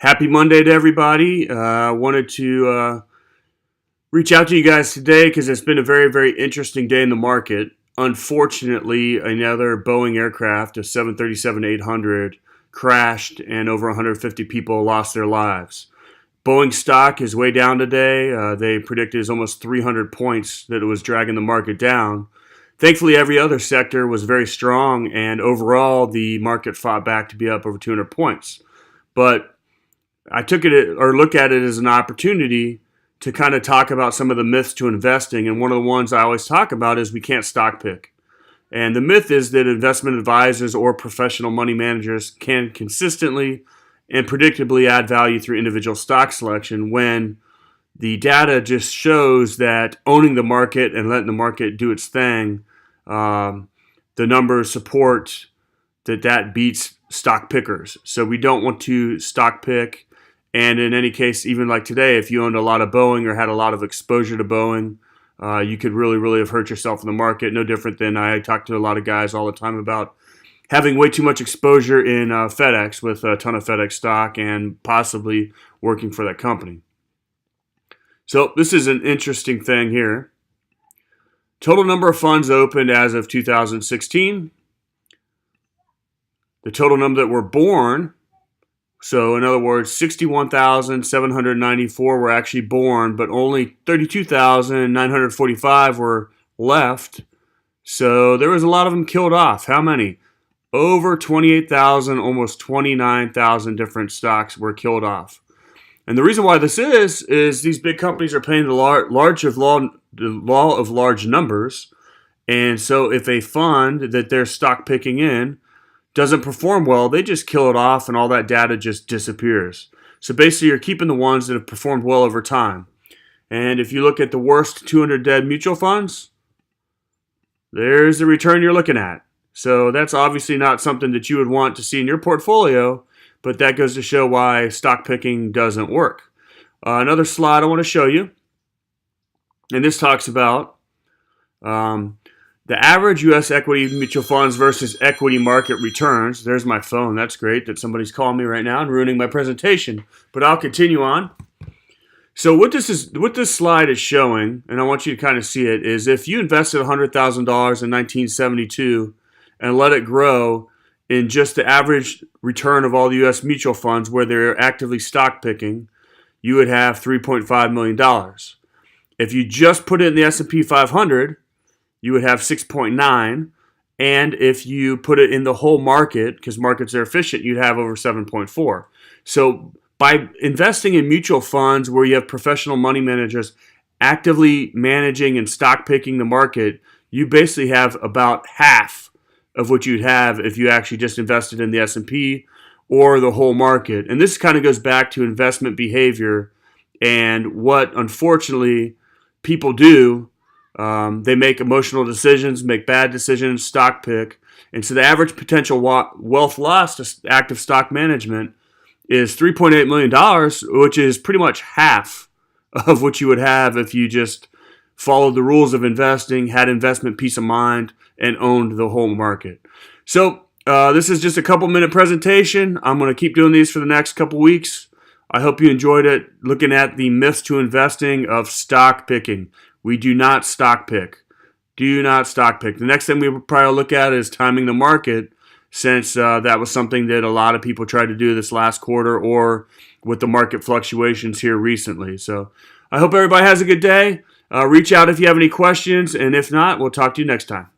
Happy Monday to everybody. I wanted to reach out to you guys today because it's been a very, very interesting day in the market. Unfortunately, another Boeing aircraft, a 737-800, crashed and over 150 people lost their lives. Boeing stock is way down today. They predicted it's almost 300 points that it was dragging the market down. Thankfully, every other sector was very strong, and overall, the market fought back to be up over 200 points. But I took it or look at it as an opportunity to kind of talk about some of the myths to investing. And one of the ones I always talk about is we can't stock pick. And the myth is that investment advisors or professional money managers can consistently and predictably add value through individual stock selection when the data just shows that owning the market and letting the market do its thing, the numbers support that beats stock pickers. So we don't want to stock pick. And in any case, even like today, if you owned a lot of Boeing or had a lot of exposure to Boeing, you could really, really have hurt yourself in the market. No different than I talk to a lot of guys all the time about having way too much exposure in FedEx with a ton of FedEx stock and possibly working for that company. So this is an interesting thing here. Total number of funds opened as of 2016. The total number that were born, so in other words, 61,794 were actually born, but only 32,945 were left. So there was a lot of them killed off. How many? Over 28,000, almost 29,000 different stocks were killed off. And the reason why this is these big companies are playing the law of large numbers. And so if a fund that they're stock picking in doesn't perform well, they just kill it off and all that data just disappears. So basically you're keeping the ones that have performed well over time. And if you look at the worst 200 dead mutual funds, there's the return you're looking at. So that's obviously not something that you would want to see in your portfolio, but that goes to show why stock picking doesn't work. Another slide I want to show you, and this talks about the average U.S. equity mutual funds versus equity market returns. There's my phone. That's great that somebody's calling me right now and ruining my presentation, but I'll continue on. So what this slide is showing, and I want you to kind of see it, is if you invested $100,000 in 1972 and let it grow in just the average return of all the U.S. mutual funds where they're actively stock picking, you would have $3.5 million. If you just put it in the S&P 500, you would have 6.9, and if you put it in the whole market, because markets are efficient, you'd have over 7.4. So by investing in mutual funds where you have professional money managers actively managing and stock picking the market, you basically have about half of what you'd have if you actually just invested in the S&P or the whole market. And this kind of goes back to investment behavior and what, unfortunately, people do. They make emotional decisions, make bad decisions, stock pick. And so the average potential wealth loss to active stock management is $3.8 million, which is pretty much half of what you would have if you just followed the rules of investing, had investment peace of mind, and owned the whole market. So this is just a couple-minute presentation. I'm going to keep doing these for the next couple weeks. I hope you enjoyed it, looking at the myths to investing of stock picking. We do not stock pick. Do not stock pick. The next thing we will probably look at is timing the market, since that was something that a lot of people tried to do this last quarter or with the market fluctuations here recently. So I hope everybody has a good day. Reach out if you have any questions, and if not, we'll talk to you next time.